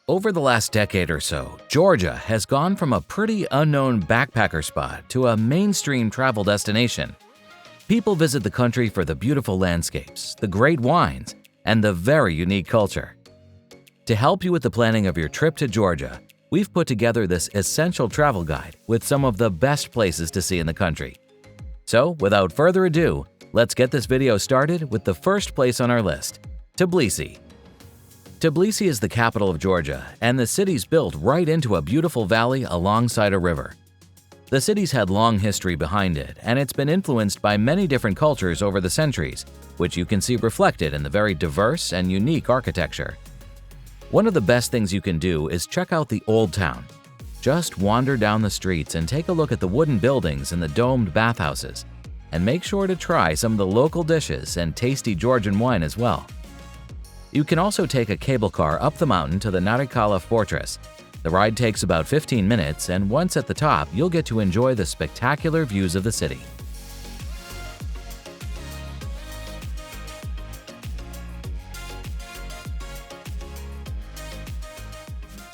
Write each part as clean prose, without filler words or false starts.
Over the last decade or so, Georgia has gone from a pretty unknown backpacker spot to a mainstream travel destination. People visit the country for the beautiful landscapes, the great wines, and the very unique culture. To help you with the planning of your trip to Georgia, we've put together this essential travel guide with some of the best places to see in the country. So, without further ado, let's get this video started with the first place on our list, Tbilisi. Tbilisi is the capital of Georgia, and the city's built right into a beautiful valley alongside a river. The city's had long history behind it, and it's been influenced by many different cultures over the centuries, which you can see reflected in the very diverse and unique architecture. One of the best things you can do is check out the Old Town. Just wander down the streets and take a look at the wooden buildings and the domed bathhouses, and make sure to try some of the local dishes and tasty Georgian wine as well. You can also take a cable car up the mountain to the Narikala Fortress. The ride takes about 15 minutes, and once at the top, you'll get to enjoy the spectacular views of the city.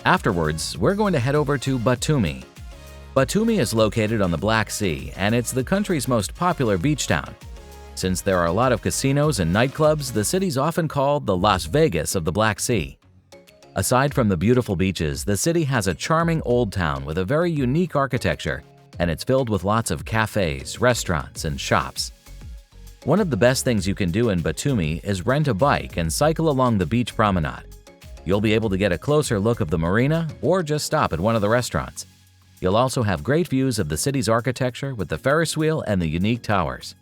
Afterwards, we're going to head over to Batumi. Batumi is located on the Black Sea, and it's the country's most popular beach town. Since there are a lot of casinos and nightclubs, the city's often called the Las Vegas of the Black Sea. Aside from the beautiful beaches, the city has a charming old town with a very unique architecture, and it's filled with lots of cafes, restaurants, and shops. One of the best things you can do in Batumi is rent a bike and cycle along the beach promenade. You'll be able to get a closer look of the marina or just stop at one of the restaurants. You'll also have great views of the city's architecture with the Ferris wheel and the unique towers.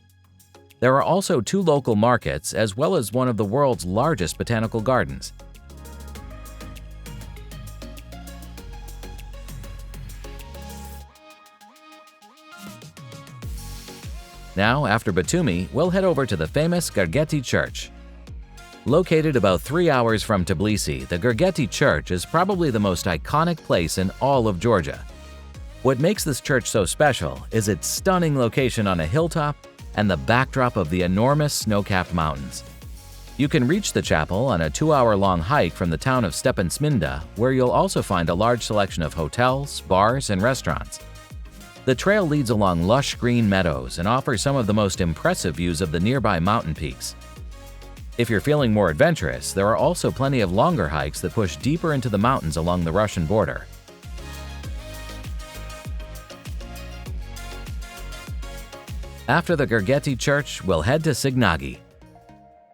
There are also 2 local markets as well as one of the world's largest botanical gardens. Now, after Batumi, we'll head over to the famous Gergeti Church. Located about 3 hours from Tbilisi, the Gergeti Church is probably the most iconic place in all of Georgia. What makes this church so special is its stunning location on a hilltop and the backdrop of the enormous snow-capped mountains. You can reach the chapel on a 2-hour-long hike from the town of Stepantsminda, where you'll also find a large selection of hotels, bars, and restaurants. The trail leads along lush green meadows and offers some of the most impressive views of the nearby mountain peaks. If you're feeling more adventurous, there are also plenty of longer hikes that push deeper into the mountains along the Russian border. After the Gergeti Church, we'll head to Sighnaghi.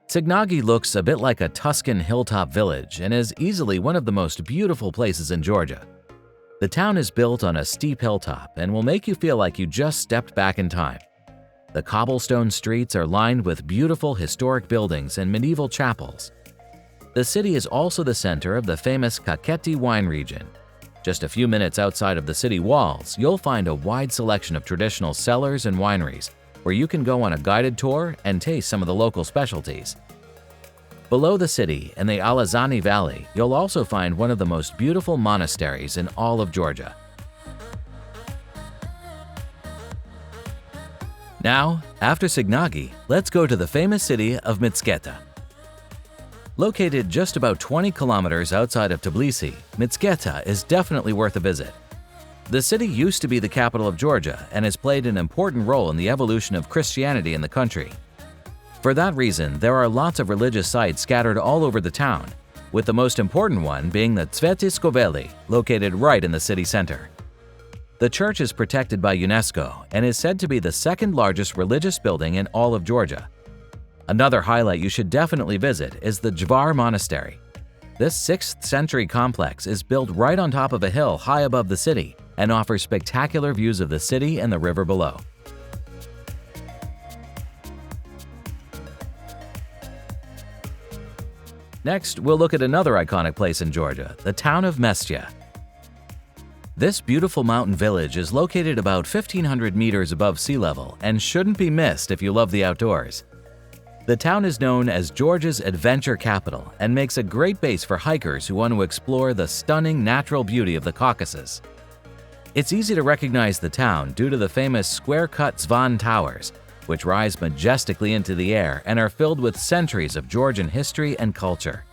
Sighnaghi looks a bit like a Tuscan hilltop village and is easily one of the most beautiful places in Georgia. The town is built on a steep hilltop and will make you feel like you just stepped back in time. The cobblestone streets are lined with beautiful historic buildings and medieval chapels. The city is also the center of the famous Kakheti wine region. Just a few minutes outside of the city walls, you'll find a wide selection of traditional cellars and wineries, where you can go on a guided tour and taste some of the local specialties. Below the city, in the Alazani Valley, you'll also find one of the most beautiful monasteries in all of Georgia. Now, after Sighnaghi, let's go to the famous city of Mtskheta. Located just about 20 kilometers outside of Tbilisi, Mtskheta is definitely worth a visit. The city used to be the capital of Georgia and has played an important role in the evolution of Christianity in the country. For that reason, there are lots of religious sites scattered all over the town, with the most important one being the Sveti located right in the city center. The church is protected by UNESCO and is said to be the second largest religious building in all of Georgia. Another highlight you should definitely visit is the Jvar Monastery. This 6th century complex is built right on top of a hill high above the city and offers spectacular views of the city and the river below. Next, we'll look at another iconic place in Georgia, the town of Mestia. This beautiful mountain village is located about 1,500 meters above sea level and shouldn't be missed if you love the outdoors. The town is known as Georgia's adventure capital and makes a great base for hikers who want to explore the stunning natural beauty of the Caucasus. It's easy to recognize the town due to the famous square-cut Zvan towers, which rise majestically into the air and are filled with centuries of Georgian history and culture.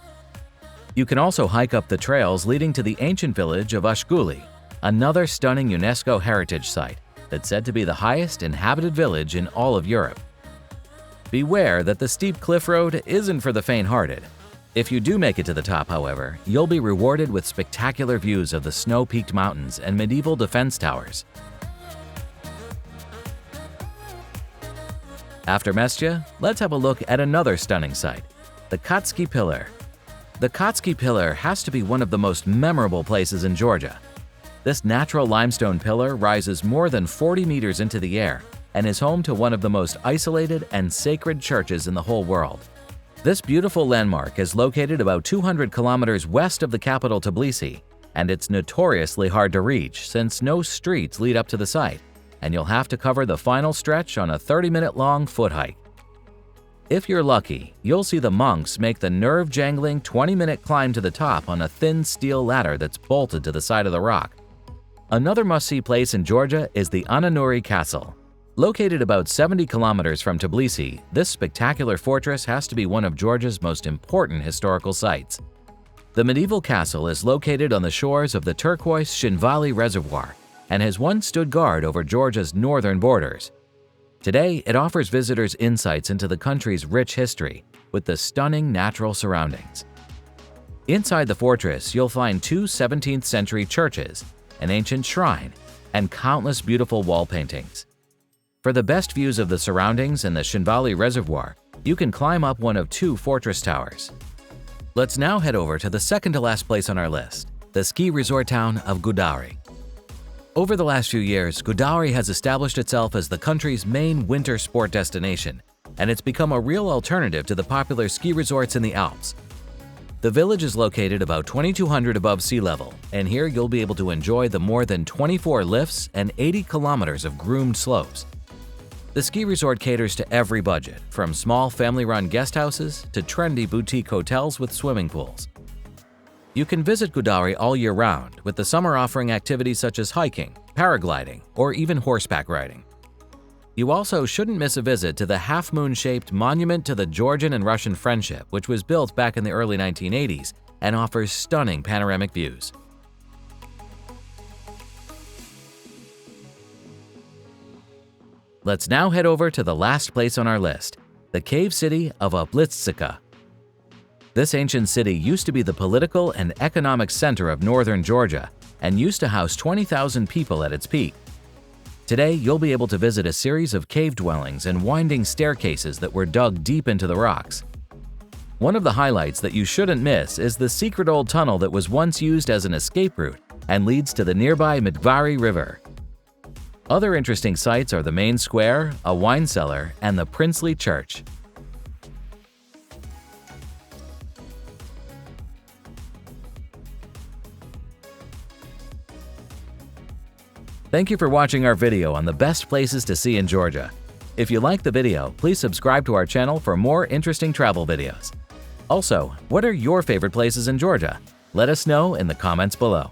You can also hike up the trails leading to the ancient village of Ashguli, another stunning UNESCO heritage site that's said to be the highest inhabited village in all of Europe. Beware that the steep cliff road isn't for the faint-hearted. If you do make it to the top, however, you'll be rewarded with spectacular views of the snow-peaked mountains and medieval defense towers. After Mestia, let's have a look at another stunning site, the Katskhi Pillar. The Katskhi Pillar has to be one of the most memorable places in Georgia. This natural limestone pillar rises more than 40 meters into the air and is home to one of the most isolated and sacred churches in the whole world. This beautiful landmark is located about 200 kilometers west of the capital Tbilisi, and it's notoriously hard to reach since no streets lead up to the site, and you'll have to cover the final stretch on a 30-minute-long foot hike. If you're lucky, you'll see the monks make the nerve-jangling 20-minute climb to the top on a thin steel ladder that's bolted to the side of the rock. Another must-see place in Georgia is the Ananuri Castle. Located about 70 kilometers from Tbilisi, this spectacular fortress has to be one of Georgia's most important historical sites. The medieval castle is located on the shores of the turquoise Sighnaghi Reservoir and has once stood guard over Georgia's northern borders. Today, it offers visitors insights into the country's rich history with the stunning natural surroundings. Inside the fortress, you'll find two 17th-century churches, an ancient shrine, and countless beautiful wall paintings. For the best views of the surroundings and the Sighnaghi Reservoir, you can climb up one of two fortress towers. Let's now head over to the second-to-last place on our list, the ski resort town of Gudauri. Over the last few years, Gudauri has established itself as the country's main winter sport destination, and it's become a real alternative to the popular ski resorts in the Alps. The village is located about 2,200 above sea level, and here you'll be able to enjoy the more than 24 lifts and 80 kilometers of groomed slopes. The ski resort caters to every budget, from small family-run guest houses to trendy boutique hotels with swimming pools. You can visit Gudauri all year round, with the summer offering activities such as hiking, paragliding, or even horseback riding. You also shouldn't miss a visit to the half-moon-shaped monument to the Georgian and Russian friendship, which was built back in the early 1980s and offers stunning panoramic views. Let's now head over to the last place on our list, the cave city of Uplistsikhe. This ancient city used to be the political and economic center of northern Georgia and used to house 20,000 people at its peak. Today, you'll be able to visit a series of cave dwellings and winding staircases that were dug deep into the rocks. One of the highlights that you shouldn't miss is the secret old tunnel that was once used as an escape route and leads to the nearby Mtskheta River. Other interesting sites are the main square, a wine cellar, and the princely church. Thank you for watching our video on the best places to see in Georgia. If you liked the video, please subscribe to our channel for more interesting travel videos. Also, what are your favorite places in Georgia? Let us know in the comments below.